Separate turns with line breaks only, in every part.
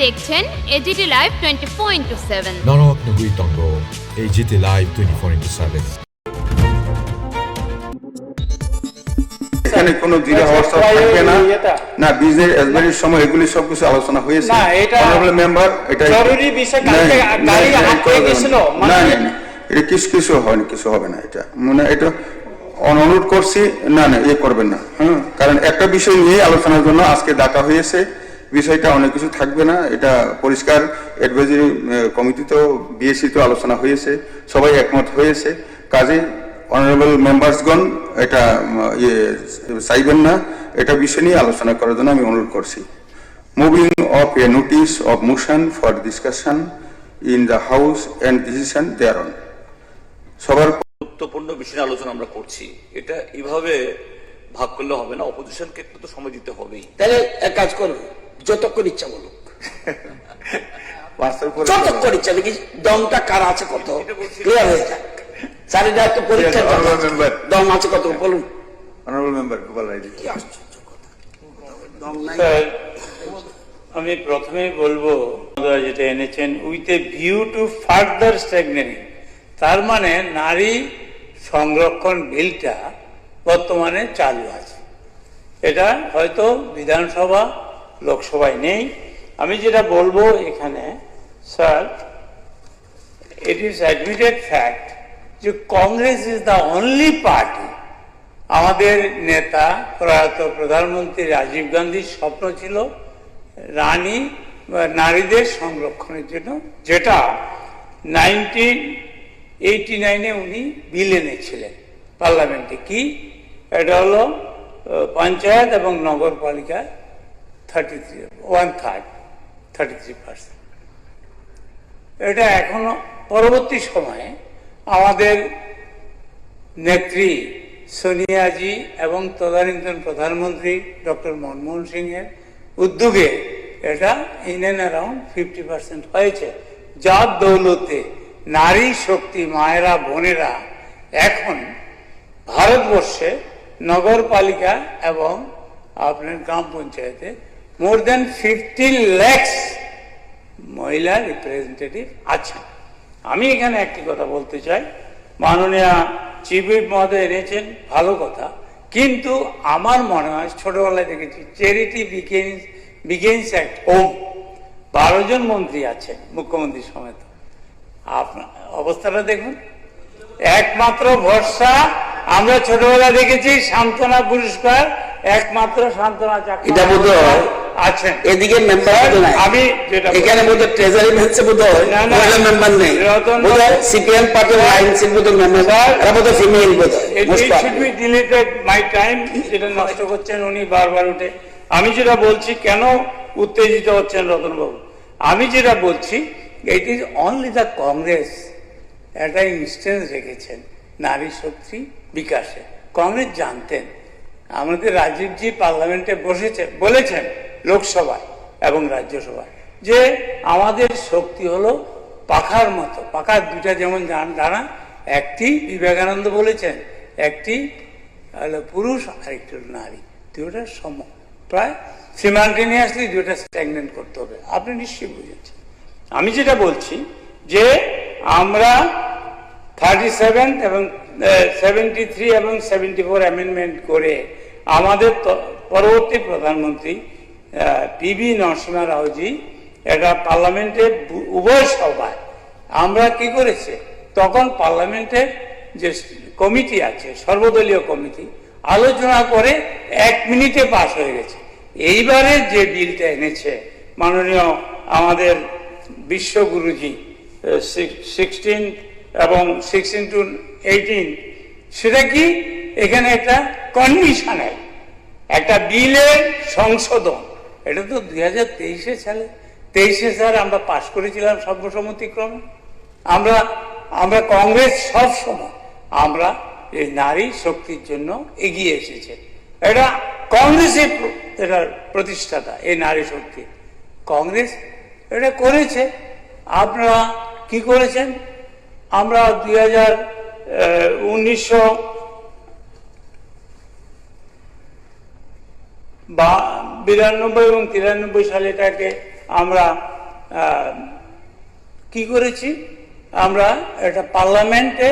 দেখছেন AGT live 24/7।
নরক নগুই তঙ্গ AGT live 24/7।
এখানে কোনো জিরো হোয়াটসঅ্যাপ থাকবে না, না বিজনেস এসবিআর সময় এগুলি সবকিছু আলোচনা হয়েছে।
না এটা
অনারেবল মেম্বার, এটা
জরুরি বিষয়। কালকে গাড়ি হাতে গেছিল,
না এটা কিছু হয়নি, কিছু হবে না। এটা মানে এটা অনুরোধ করছি, না করবেন না। কারণ একটা বিষয় নিয়ে আলোচনার জন্য আজকে ডাকা হয়েছে, বিষয়টা অনেক কিছু থাকবে না। এটা পরিষ্কার অ্যাডভাইজারি কমিটিতেও বিএসসিতেও আলোচনা হয়েছে, সবাই একমত হয়েছে। কাজে অনারেবল মেম্বার্সগণ এটা চাইবেন না, এটা বিষয় নিয়ে আলোচনা করার জন্য আমি অনুরোধ করছি। Moving of a notice of motion for discussion in the house and decision thereon. সবার
গুরুত্বপূর্ণ বিষয় আলোচনা আমরা করছি, এটা এইভাবে ভাগ করলে হবে না, অপোজিশনকে একটু তো সময় দিতে হবেই।
তাহলে এক কাজ করুন, যতক্ষণ ইচ্ছা বলুন, যতক্ষণ ইচ্ছা, দেখি দমটা কার আছে কত ক্লিয়ার হয়ে যাক। চারিটা তো পরীক্ষা দম আছে কত বলুন।
অনারেবল মেম্বার গোপাল রায়,
কি আশ্চর্য কথা, দম নাই।
আমি প্রথমেই বলবো যেটা এনেছেন with a view to further stagnating, তার মানে নারী সংরক্ষণ বিলটা বর্তমানে চালু আছে, এটা হয়তো বিধানসভা লোকসভায় নেই। আমি যেটা বলবো এখানে, sir, it is admitted fact যে Congress is the only party, আমাদের নেতা প্রয়াত প্রধানমন্ত্রী রাজীব গান্ধীর স্বপ্ন ছিল নারীদের সংরক্ষণের জন্য, যেটা 1989-এ উনি বিল এনেছিলেন পার্লামেন্টে। কি এটা হলো পঞ্চায়েত এবং নগরপালিকা 33%। এটা এখনো পরবর্তী সময়ে আমাদের নেত্রী সোনিয়াজি এবং তদানীন্তন প্রধানমন্ত্রী ডক্টর মনমোহন সিংয়ের উদ্যোগে এটা ইন অ্যান্ড অ্যারাউন্ড 50% হয়েছে, যার দৌলতে নারী শক্তি মায়েরা বোনেরা এখন ভারতবর্ষে নগরপালিকা এবং আপনার গ্রাম পঞ্চায়েতে মোর দেন 50 লাখ মহিলা রিপ্রেজেন্টেটিভ আছেন। আমি এখানে একটি কথা বলতে চাই, মাননীয় চিফ হুইপ মহোদয় এনেছেন ভালো কথা, কিন্তু আমার মনে হয় ছোটবেলায় দেখেছি চ্যারিটি বিগিনস অ্যাট হোম। 12 জন মন্ত্রী আছেন মুখ্যমন্ত্রী সমেত, আপনার অবস্থাটা দেখুন। একমাত্র ভরসা আমরা ছোটবেলা দেখেছি সান্ত্বনা পুরস্কার, একমাত্র সান্ত্বনা চাকরি আছেন।
এদিকে মেম্বার
আমি যেটা
এখানে বোধহয় ট্রেজারি ম্যাচে বোধহয় মহিলা মেম্বার নেই, বোধহয় সিপিএম পার্টির আইনসির বোধহয় মেম্বার, এরা বোধহয় ফিমেল বোধহয়।
মাই টাইম যেটা নষ্ট করছেন উনি বারবার উঠে। আমি যেটা বলছি, কেন উত্তেজিত হচ্ছেন রতনবাবু, আমি যেটা বলছি it is only the Congress একটা ইনস্টেন্স রেখেছেন নারী শক্তি বিকাশে। কংগ্রেস জানতেন, আমাদের রাজীবজি পার্লামেন্টে বলেছেন লোকসভায় এবং রাজ্যসভায় যে আমাদের শক্তি হলো পাখার মতো, পাখার দুটা যেমন ডানা, একটি বিবেকানন্দ বলেছেন একটি হলো পুরুষ আর একটি নারী, দুটা সম, প্রায় সিমাল্টেনিয়াসলি দুটা স্ট্যাগনেন্ট করতে হবে। আপনি নিশ্চয়ই বুঝেছেন। আমি যেটা বলছি যে আমরা 37 এবং 73 এবং 74 অ্যামেন্ডমেন্ট করে আমাদের পরবর্তী প্রধানমন্ত্রী পিভি নরসিংহ রাওজি এটা পার্লামেন্টে উভয় সভায় আমরা কি করেছে, তখন পার্লামেন্টের যে কমিটি আছে সর্বদলীয় কমিটি আলোচনা করে 1 মিনিটে পাশ হয়ে গেছে। এইবারে যে বিলটা এনেছে মাননীয় আমাদের বিশ্বগুরুজি 16 এবং 16 to 18, সেটা কি এখানে একটা কন্ডিশনাল একটা বিলের সংশোধন। এটা তো 2023 সালে 23 সালে আমরা পাশ করেছিলাম সর্বসম্মতিক্রমে। আমরা কংগ্রেস সব সময় আমরা এই নারী শক্তির জন্য এগিয়ে এসেছে। এটা কংগ্রেসের এটার প্রতিষ্ঠাতা, এই নারী শক্তি কংগ্রেস এটা করেছে। আপনারা কি করেছেন? আমরা 1992 এবং 93 সালে এটাকে আমরা কি করেছি, আমরা এটা পার্লামেন্টে,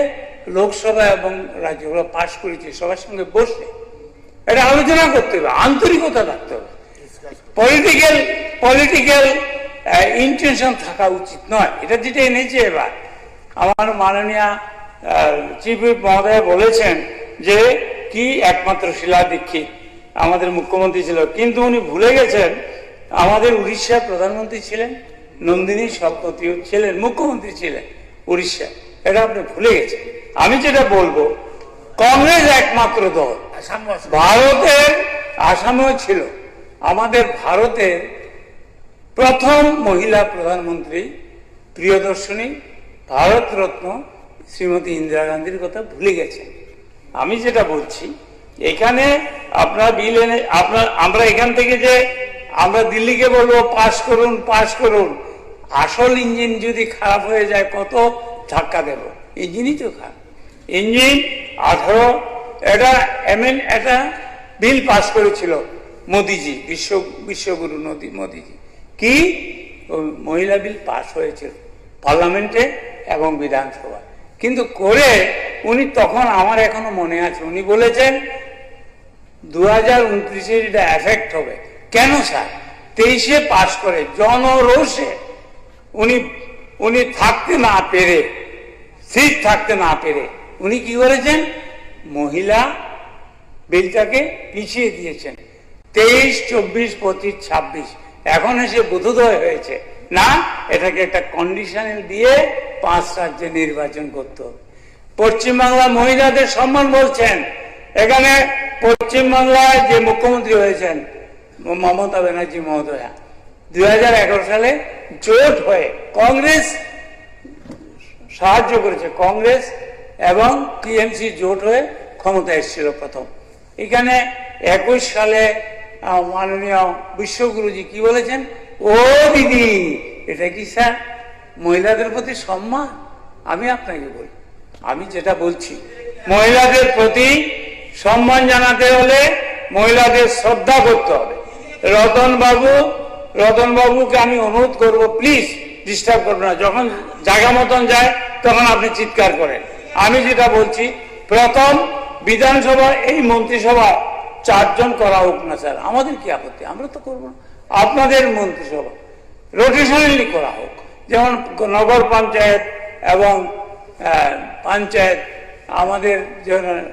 লোকসভা এবং রাজ্যগুলো পাশ করেছি সবার সঙ্গে বসে। এটা আলোচনা করতে হবে, আন্তরিকতা থাকতে হবে, পলিটিক্যাল ইন্টেনশন থাকা উচিত নয়। এটা যেটা এনেছে এবার আমার মাননীয় চিফ হুইপ মহোদয় বলেছেন যে কি একমাত্র শিলা দীক্ষিত আমাদের মুখ্যমন্ত্রী ছিল, কিন্তু উনি ভুলে গেছেন আমাদের উড়িষ্যার প্রধানমন্ত্রী ছিলেন, নন্দিনী সপ্রতিও ছিলেন, মুখ্যমন্ত্রী ছিলেন উড়িষ্যা। এটা আপনি ভুলে গেছেন। আমি যেটা বলবো, কংগ্রেস একমাত্র দল ভারতের, আসামেও ছিল, আমাদের ভারতের প্রথম মহিলা প্রধানমন্ত্রী প্রিয়দর্শিনী ভারতরত্ন শ্রীমতী ইন্দিরা গান্ধীর কথা ভুলে গেছেন। আমি যেটা বলছি, এখানে আপনার বিল এনে আমরা এখান থেকে যে আমরা দিল্লিকে বলবো পাস করুন, আসল ইঞ্জিন যদি খারাপ হয়ে যায় কত ধাক্কা দেব, ইঞ্জিনই তো খারাপ। ইঞ্জিন 18 এটা বিল পাস করেছিল মোদিজি, বিশ্বগুরু মোদিজি, কি মহিলা বিল পাস হয়েছিল পার্লামেন্টে এবং বিধানসভা, কিন্তু করে উনি তখন, আমার এখনো মনে আছে, উনি বলেছেন 2029 এটা এফেক্ট হবে। কেন স্যার? 23 পাস করে জনরোষে উনি থাকতে না পেরে, সিট থাকতে না পেরে উনি কি করেছেন, মহিলা বিলটাকে পিছিয়ে দিয়েছেন। 23, 24, 25, 26 এখন এসে বোধোদয় হয়েছে না, এটাকে একটা কন্ডিশনাল দিয়ে 5 রাজ্যে নির্বাচন করতে হবে। পশ্চিমবাংলা মহিলাদের সম্মান বলছেন, এখানে পশ্চিমবাংলায় যে মুখ্যমন্ত্রী হয়েছেন মমতা ব্যানার্জি মহোদয়া 2011 সালে জোট হয়ে কংগ্রেস সাহায্য করেছে, কংগ্রেস এবং টিএমসি জোট হয়ে ক্ষমতা এসেছিল প্রথম। এখানে 21 সালে মাননীয় বিশ্বগুরুজি কি বলেছেন, ও দিদি, এটা কি স্যার মহিলাদের প্রতি সম্মান? আমি আপনাকে বলি, আমি যেটা বলছি, মহিলাদের প্রতি সম্মান জানাতে হলে মহিলাদের শ্রদ্ধা করতে হবে। রতন বাবুকে আমি অনুরোধ করব, প্লিজ ডিস্টার্ব করবে না, যখন জায়গা মতন যায় তখন আপনি চিৎকার করেন। আমি যেটা বলছি, প্রথম বিধানসভা এই মন্ত্রিসভা 4 জন করা হোক না স্যার, আমাদের কি আপত্তি, আমরা তো করবো না। আপনাদের মন্ত্রিসভা রোটেশনালি করা হোক, যেমন নগর পঞ্চায়েত এবং পঞ্চায়েত আমাদের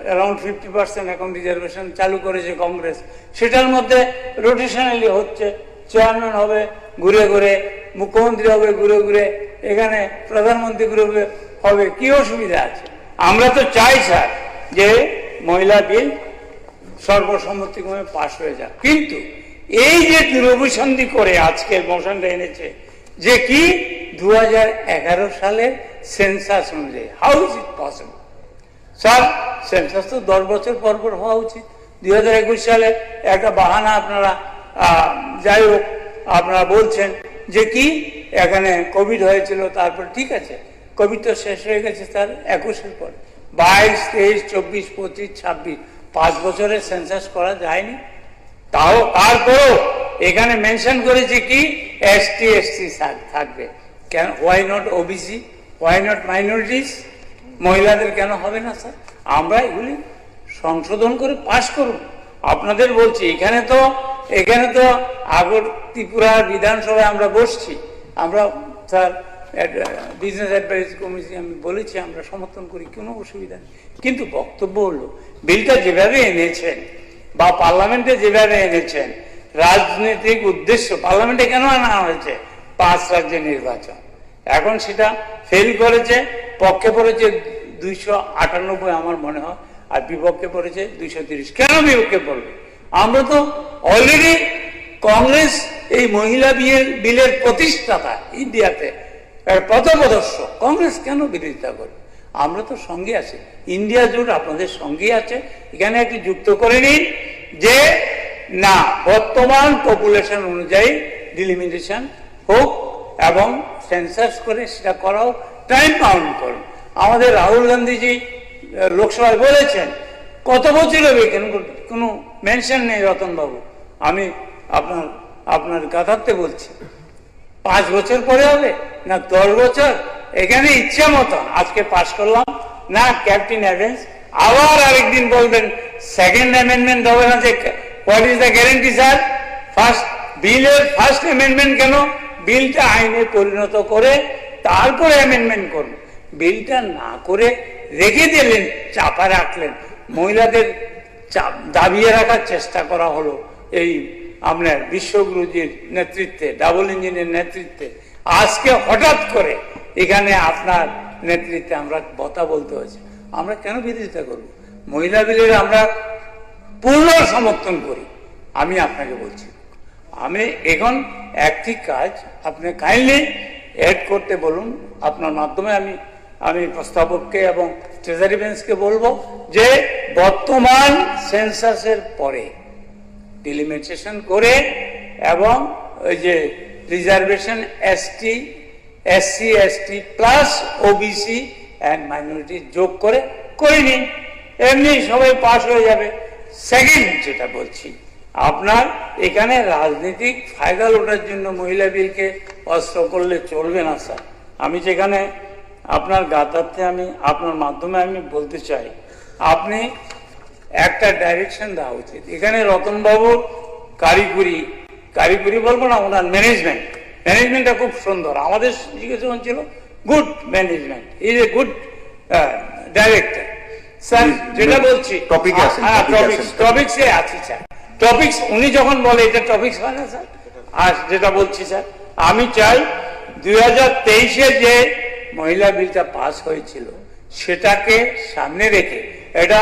অ্যারাউন্ড 50% এখন রিজার্ভেশন চালু করেছে কংগ্রেস, সেটার মধ্যে রোটেশনালি হচ্ছে, চেয়ারম্যান হবে ঘুরে ঘুরে, মুখ্যমন্ত্রী হবে ঘুরে ঘুরে, এখানে প্রধানমন্ত্রী ঘুরে ঘুরে হবে, কি অসুবিধা আছে? আমরা তো চাই স্যার যে মহিলা বিল সর্বসম্মতিক্রমে পাশ হয়ে যাক, কিন্তু এই যে দুরভিসন্ধি করে আজকের মোশনটা এনেছে যে কি 2011 সালে সেন্সাস অনুযায়ী, how is it possible sir? Census তো 10 বছর পর পর হওয়া উচিত। 2021 সালে একটা বাহানা আপনারা, যাই হোক আপনারা বলছেন যে কি এখানে কোভিড হয়েছিল, তারপর ঠিক আছে, কোভিড তো শেষ হয়ে গেছে স্যার 21-এর পর, 22, 23, 24, 25, 26 5 বছরের সেন্সাস করা যায়নি। তারপরও এখানে মেনশন করেছে কি এসটি থাকবে, কেন? Why not OBC, why not minorities? মহিলাদের কেন হবে না স্যার? আমরা এগুলি সংশোধন করে পাশ করুন। আপনাদের বলছি, এখানে তো আগর ত্রিপুরার বিধানসভায় আমরা বসছি, আমরা স্যার বিজনেস অ্যাডভাইস কমিটি আমি বলেছি আমরা সমর্থন করি, কোনো অসুবিধা নেই, কিন্তু বক্তব্য হলো বিলটা যেভাবে এনেছেন বা পার্লামেন্টে যেভাবে এনেছেন, রাজনৈতিক উদ্দেশ্য পার্লামেন্টে কেন আনা হয়েছে? 5 রাজ্যে নির্বাচন, এখন সেটা ফেল করেছে, পক্ষে পড়েছে 298 আমার মনে হয়, আর বিপক্ষে পড়েছে 230। কেন বিপক্ষে পড়বে? আমরা তো অলরেডি, কংগ্রেস এই মহিলা বিলের প্রতিষ্ঠাতা ইন্ডিয়াতে, পথপ্রদর্শক, কংগ্রেস কেন বিরোধিতা করবে? আমরা তো সঙ্গে আছি, ইন্ডিয়া জোট আপনাদের সঙ্গে আছে। এখানে একটি যুক্ত করে নিন যে না, বর্তমান পপুলেশন অনুযায়ী ডিলিমিটেশন হোক এবং সেন্সাস করে সেটা করাও, টাইম কাউন্ট করুন। আমাদের রাহুল গান্ধীজি লোকসভায় বলেছেন, কত বছর হবে, কেন কোনো মেনশন নেই। রতনবাবু, আমি আপনার গাথার্থে বলছি, 5 বছর পরে হবে না 10 বছর? এখানে ইচ্ছা মতন আজকে পাশ করলাম না, ক্যাপ্টেন এভেন্স আবার আরেকদিন বলবেন সেকেন্ড অ্যামেন্ডমেন্ট হবে না। যে what is the guarantee sir? বিলের ফার্স্ট অ্যামেন্ডমেন্ট কেন? বিলটা আইনে পরিণত করে তারপরে অ্যামেন্ডমেন্ট করুন। বিলটা না করে রেখে দিলেন, চাপা রাখলেন, মহিলাদের দাবিয়ে রাখার চেষ্টা করা হলো এই আপনার বিশ্বগুরুজির নেতৃত্বে, ডাবল ইঞ্জিনের নেতৃত্বে। আজকে হঠাৎ করে এখানে আপনার নেতৃত্বে আমরা কথা বলতে হয়েছে। আমরা কেন বিরোধিতা করব? মহিলা বিলের আমরা পূর্ণ সমর্থন করি। আমি আপনাকে বলছি, আমি এখন একটি কাজ আপনি কাইন্ডলি এড করতে বলুন। আপনার মাধ্যমে আমি প্রস্তাবককে এবং ট্রেজারি বেঞ্চকে বলবো যে বর্তমান সেন্সাসের পরে ডিলিমিটেশন করে এবং ওই যে reservation ST, SC, ST plus OBC and minority যোগ করে নিন, এমনি সবাই পাস হয়ে যাবে। সেকেন্ড যেটা বলছি, আপনার এখানে রাজনৈতিক ফায়দা লোটার জন্য মহিলা বিলকে অস্ত্র করলে চলবে না স্যার। আমি যেখানে আপনার গাতার্থে আমি আপনার মাধ্যমে আমি বলতে চাই, আপনি একটা ডাইরেকশন দেওয়া উচিত। এখানে রতনবাবুর কারিগরি বলবো না, ওনার ম্যানেজমেন্টটা খুব সুন্দর। আমাদের জিজ্ঞেস ছিল good management, is a good director. Sir যেটা বলছি টপিক্সে আছি স্যার, টপিক্স উনি যখন বলে এটা টপিক্স হয় না স্যার। আর যেটা বলছি স্যার, আমি চাই 2023-এ যে মহিলা বিলটা পাস হয়েছিল সেটাকে সামনে রেখে, এটা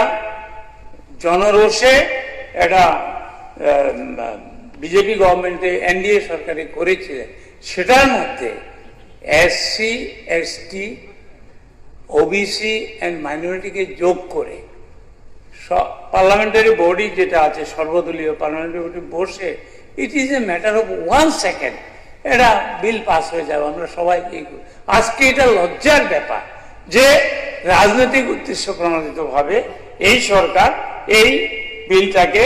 জনরোষে এটা বিজেপি গভর্নমেন্টে এনডিএ সরকারে করেছিলেন, সেটার মধ্যে এসসি, এসটি, ওবিসি অ্যান্ড মাইনরিটিকে যোগ করে পার্লামেন্টারি বডি যেটা আছে, সর্বদলীয় পার্লামেন্টারি বডি বসে it is a matter of 1 second এটা বিল পাস হয়ে যাবে। আমরা সবাই আজকে এটা লজ্জার ব্যাপার যে রাজনৈতিক উদ্দেশ্য প্রণোদিত ভাবে এই সরকার এই বিলটাকে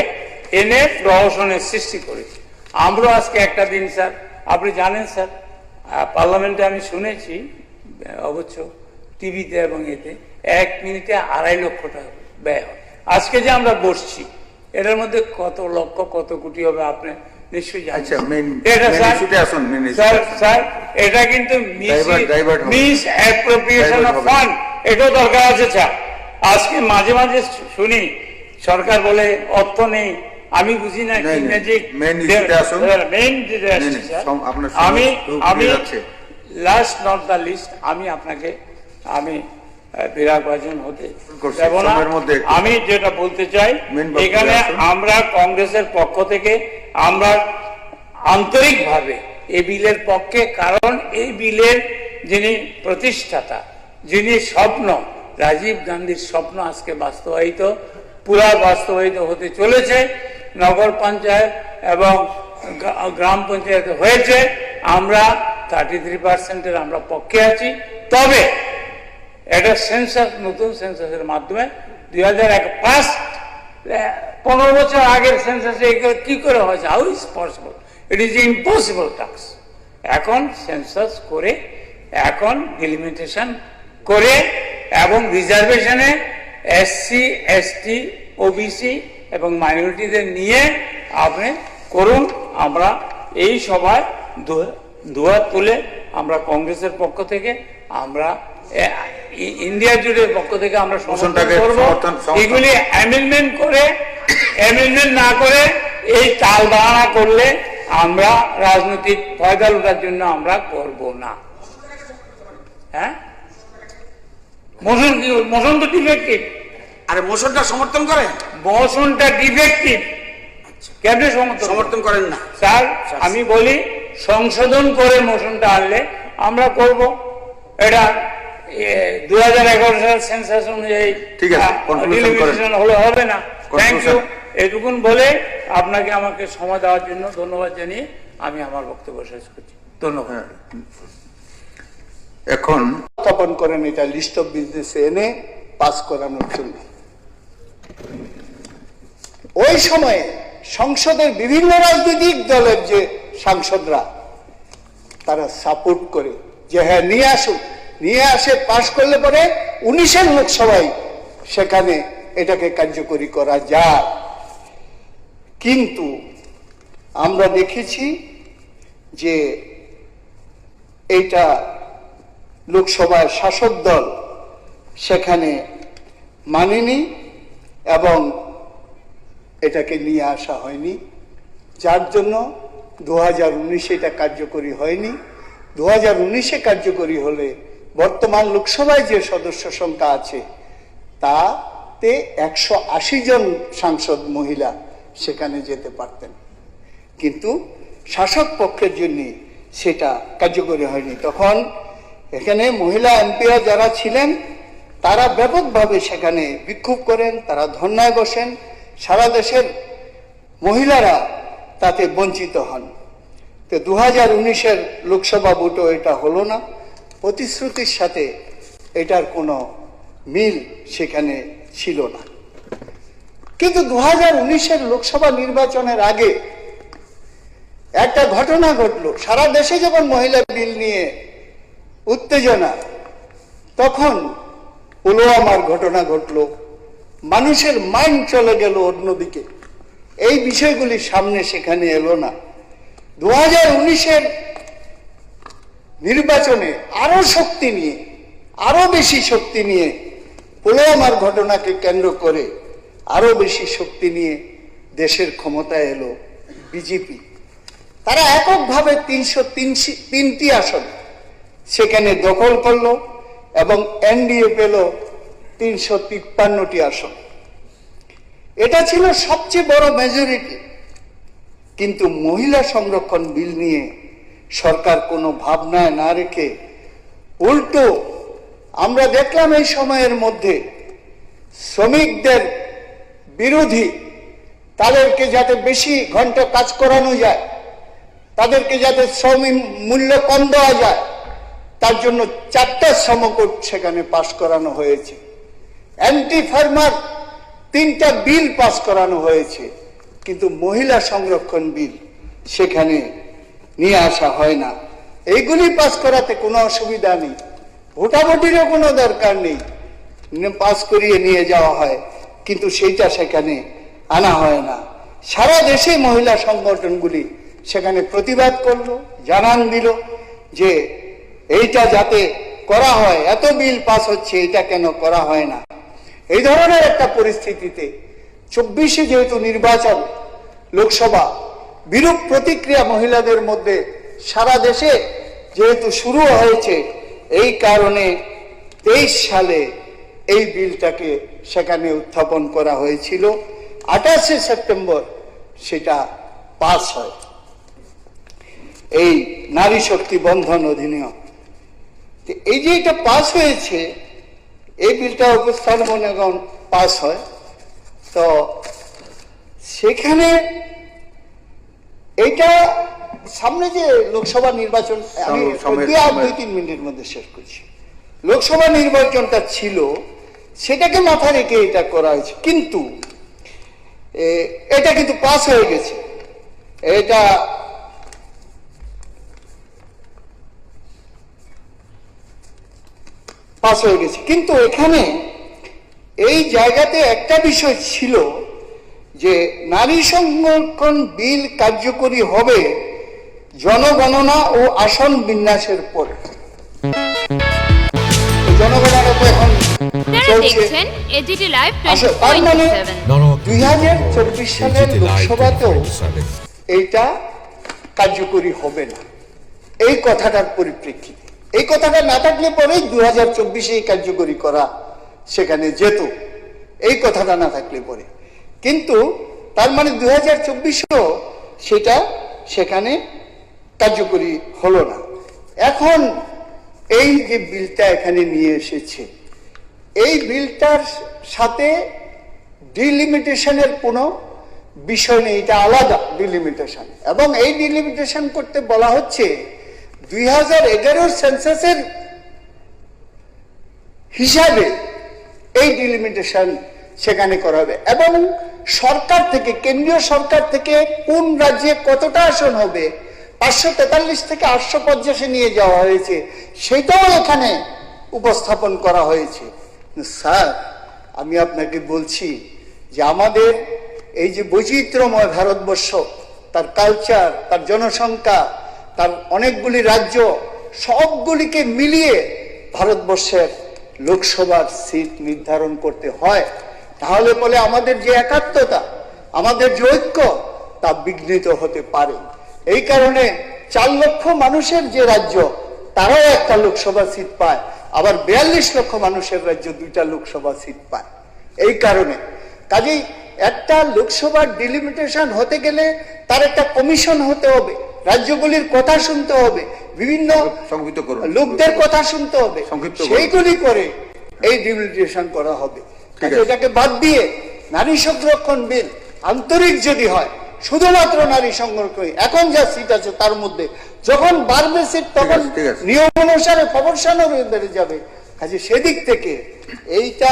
এনে প্রহসনের সৃষ্টি করেছে। আমরা আজকে একটা দিন স্যার, আপনি জানেন স্যার, পার্লামেন্টে আমি শুনেছি অবশ্য টিভিতে এবং এতে 1 মিনিটে 2.5 লক্ষ টাকা ব্যয় হয়। আজকে যে আমরা বসছি এটার মধ্যে কত লক্ষ কত কোটি হবে আপনি নিশ্চয়ই জানেন। স্যার এটা কিন্তু মিস অ্যাপ্রোপ্রিয়েশন অফ ফান্ড, এটাও দরকার আছে স্যার। আজকে মাঝে মাঝে শুনি সরকার বলে অর্থ নেই, আমি বুঝি না কি ম্যাজিক। আমি লাস্ট নট দ্য লিস্ট, আমি আপনাকে বিরাগভাজন হতে দেব না। আমি যেটা বলতে চাই, এখানে আমরা কংগ্রেসের পক্ষ থেকে আমরা আন্তরিকভাবে এই বিলের পক্ষে, কারণ এই বিলের যিনি প্রতিষ্ঠাতা, যিনি স্বপ্ন, রাজীব গান্ধীর স্বপ্ন আজকে পুরা বাস্তবায়িত হতে চলেছে। নগর পঞ্চায়েত এবং গ্রাম পঞ্চায়েত হয়েছে, আমরা 33% আমরা পক্ষে আছি। তবে এটা সেন্সাস, নতুন সেন্সাসের মাধ্যমে 2001 15 বছর আগের সেন্সাসে কি করে হয়েছে? How is possible? It is impossible task. এখন সেন্সাস করে, এখন ডিলিমিটেশন করে এবং রিজার্ভেশনে এসসি, এসটি, ওবিসি এবং মাইনরিটিদের নিয়ে আপনি করুন। আমরা এই সভায় দুহাত তুলে আমরা কংগ্রেসের পক্ষ থেকে, আমরা ইন্ডিয়া জুড়ের পক্ষ থেকে আমরা সমর্থন করব। এগুলি অ্যামেন্ডমেন্ট করে, অ্যামেন্ডমেন্ট না করে এই তাল বাহানা করলে আমরা রাজনৈতিক ফায়দা লুটার জন্য আমরা করব না। হ্যাঁ, মোশন তো ডিফেক্টিভ।
আরে মোশনটা সমর্থন করেন?
মোশনটা ডিফেক্টিভ, কেমনে সমর্থন করেন না স্যার? আমি বলি সংশোধন করে মোশনটা আনলে আমরা করব। এটা 2011 সালের সেন্সাস অনুযায়ী হলে হবে না। Thank you. এটুকুন বলে আপনাকে আমাকে সময় দেওয়ার জন্য ধন্যবাদ জানিয়ে আমি আমার বক্তব্য শেষ করছি। ধন্যবাদ।
এখন
স্থাপন করেন এটা লিস্ট অফ বিজনেসে এনে পাস করানোর জন্য। ওই সময়ে সংসদের বিভিন্ন রাজনৈতিক দলের যে সাংসদরা তারা সাপোর্ট করে যে হ্যাঁ নিয়ে আসুন, নিয়ে আসে, পাশ করলে পরে 19-এর লোকসভায় সেখানে এটাকে কার্যকরী করা যায়। কিন্তু আমরা দেখেছি যে এইটা লোকসভায় শাসক দল সেখানে মানেনি এবং এটাকে নিয়ে আসা হয়নি, যার জন্য 2019 এটা কার্যকরী হয়নি। 2019-এ কার্যকরী হলে বর্তমান লোকসভায় যে সদস্য সংখ্যা আছে তাতে 180 জন সাংসদ মহিলা সেখানে যেতে পারতেন, কিন্তু শাসক পক্ষের জন্য সেটা কার্যকরী হয়নি। তখন এখানে মহিলা এমপিরা যারা ছিলেন তারা ব্যাপকভাবে সেখানে বিক্ষোভ করেন, তারা ধর্নায় বসেন, সারা দেশের মহিলারা তাতে বঞ্চিত হন। তো 2019-এর লোকসভা ভোটও এটা হলো না, প্রতিশ্রুতির সাথে এটার কোনো মিল সেখানে ছিল না। কিন্তু 2019-এর লোকসভা নির্বাচনের আগে একটা ঘটনা ঘটলো। সারা দেশে যখন মহিলা বিল নিয়ে উত্তেজনা, তখন পুলওয়ামার ঘটনা ঘটলো, মানুষের মাইন্ড চলে গেল অন্যদিকে, এই বিষয়গুলি সামনে সেখানে এলো না। 2019-এর নির্বাচনে আরো শক্তি নিয়ে, আরো বেশি শক্তি নিয়ে, পুলওয়ামার ঘটনাকে কেন্দ্র করে আরো বেশি শক্তি নিয়ে দেশের ক্ষমতায় এলো বিজেপি। তারা এককভাবে 303টি আসন সেখানে দখল করলো এবং এনডিএ পেল 353টি আসন। এটা ছিল সবচেয়ে বড় মেজরিটি। কিন্তু মহিলা সংরক্ষণ বিল নিয়ে সরকার কোনো ভাবনায় না রেখে উল্টো আমরা দেখলাম এই সময়ের মধ্যে শ্রমিকদের বিরোধী, তাদেরকে যাতে বেশি ঘন্টা কাজ করানো যায়, তাদেরকে যাতে শ্রম মূল্য কম দেওয়া যায়, তার জন্য 4টা শ্রম কোড সেখানে পাশ করানো হয়েছে। অ্যান্টি ফার্মার 3টা বিল পাশ করানো হয়েছে, কিন্তু মহিলা সংরক্ষণ বিল সেখানে নিয়ে আসা হয় না। এইগুলি পাশ করাতে কোনো অসুবিধা নেই, ভোটাভুটিরও কোনো দরকার নেই, পাশ করিয়ে নিয়ে যাওয়া হয়, কিন্তু সেইটা সেখানে আনা হয় না। সারা দেশে মহিলা সংগঠনগুলি সেখানে প্রতিবাদ করলো, জানান দিল যে এইটা যাতে করা হয়, এত বিল পাস হচ্ছে, এটা কেন করা হয় না। এই ধরনের একটা পরিস্থিতিতে 24-এ যেহেতু নির্বাচন, লোকসভা, বিরূপ প্রতিক্রিয়া মহিলাদের মধ্যে সারা দেশে যেহেতু শুরু হয়েছে, এই কারণে 23 সালে এই বিলটাকে সেখানে উত্থাপন করা হয়েছিল। 28শে সেপ্টেম্বর সেটা পাস হয়, এই নারী শক্তি বন্ধন অধিনিয়ম। এই যে এটা পাস হয়েছে, এই বিলটা উপস্থাপন পাস হয়, তো সেখানে এইটা সামনে যে লোকসভা নির্বাচন, আমি 2-3 মিনিটের মধ্যে শেষ করছি, লোকসভা নির্বাচনটা ছিল, সেটাকে মাথায় রেখে এটা করা হয়েছে। কিন্তু এটা কিন্তু পাস হয়ে গেছে, এটা পাস হয়ে গেছে। কিন্তু এখানে এই জায়গাতে একটা বিষয় ছিল যে নারী সংরক্ষণ বিল কার্যকরী হবে জনগণনা ও আসন বিন্যাসের পর। জনগণনা তো এখন চলছে,
দেখছেন এজিটি লাইভ
তার মানে
20.7।
2024 সালের লোকসভাতেও এইটা কার্যকরী হবে না, এই কথাটার পরিপ্রেক্ষিতে। এই কথাটা না থাকলে পরেই 2024-এ কার্যকরী করা সেখানে যেত, এই কথাটা না থাকলে পরে। কিন্তু তার মানে 2024-এও সেটা সেখানে কার্যকরী হলো না। এখন এই যে বিলটা এখানে নিয়ে এসেছে, এই বিলটার সাথে ডিলিমিটেশনের কোনো বিষয় নেই, এটা আলাদা ডিলিমিটেশন। এবং এই ডিলিমিটেশন করতে বলা হচ্ছে 2011 সেন্সাসের হিসাবে এই ডিলিমিটেশন সেখানে করা হবে। এবং সরকার থেকে, কেন্দ্রীয় সরকার থেকে কোন রাজ্যে কতটা আসন হবে 543 থেকে 850 নিয়ে যাওয়া হয়েছে, সেটাও এখানে উপস্থাপন করা হয়েছে। স্যার, আমি আপনাকে বলছি যে আমাদের এই যে বৈচিত্র্যময় ভারতবর্ষ, তার কালচার, তার জনসংখ্যা, তার অনেকগুলি রাজ্য, সবগুলিকে মিলিয়ে ভারতবর্ষের লোকসভার সিট নির্ধারণ করতে হয়। তাহলে বলে আমাদের যে একাত্মতা, আমাদের যে ঐক্য, তা বিঘ্নিত হতে পারে। এই কারণে 4 লক্ষ মানুষের যে রাজ্য, তারাও একটা লোকসভা সিট পায়, আবার 42 লক্ষ মানুষের রাজ্য 2টা লোকসভা সিট পায়। এই কারণে কাজেই একটা লোকসভার ডিলিমিটেশন হতে গেলে তার একটা কমিশন হতে হবে, রাজ্যগুলির কথা শুনতে হবে, বিভিন্ন
সংক্ষিপ্ত করুন।
লোকদের কথা শুনতে হবে,
সংক্ষিপ্ত করুন।
সেইগুলি করে এই ডিলিমিটেশন করা হবে।
ঠিক আছে।
এটাকে বাদ দিয়ে নারী সংরক্ষণ বিল আন্তরিক যদি হয়, শুধুমাত্র নারী সংরক্ষণ, এখন যা সিট আছে তার মধ্যে যখন বাড়বে সিট, তখন
ঠিক আছে।
নিয়ম অনুসারে প্রপোর্শনও বেড়ে যাবে। কাজে সেদিক থেকে এইটা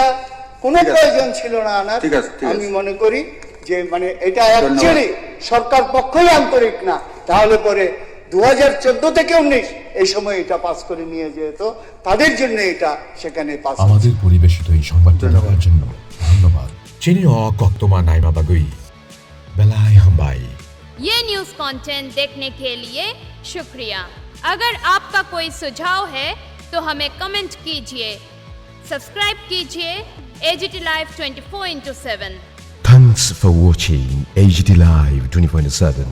কোনো
ঠিক আছে।
প্রয়োজন ছিল না আনার।
ঠিক আছে, ঠিক আছে।
আমি মনে করি যে মানে এটা অ্যাকচুয়ালি সরকার পক্ষই আন্তরিক না, তাহলে পরে 2014 থেকে 19 এই সময় এটা পাস করে নিয়ে যেত, তাদের জন্য এটা সেখানে পাস।
আমাদের পরিবেশিত এই সংবাদটি দেওয়ার জন্য ধন্যবাদ। চিনিও কক্তমা নাইমা বাগুই বেলাই হাম্বাই।
ये न्यूज़ कंटेंट देखने के लिए शुक्रिया। अगर आपका कोई सुझाव है तो हमें कमेंट कीजिए, सब्सक्राइब कीजिए AGT Live 24/7।
Thanks for watching AGT Live 24/7.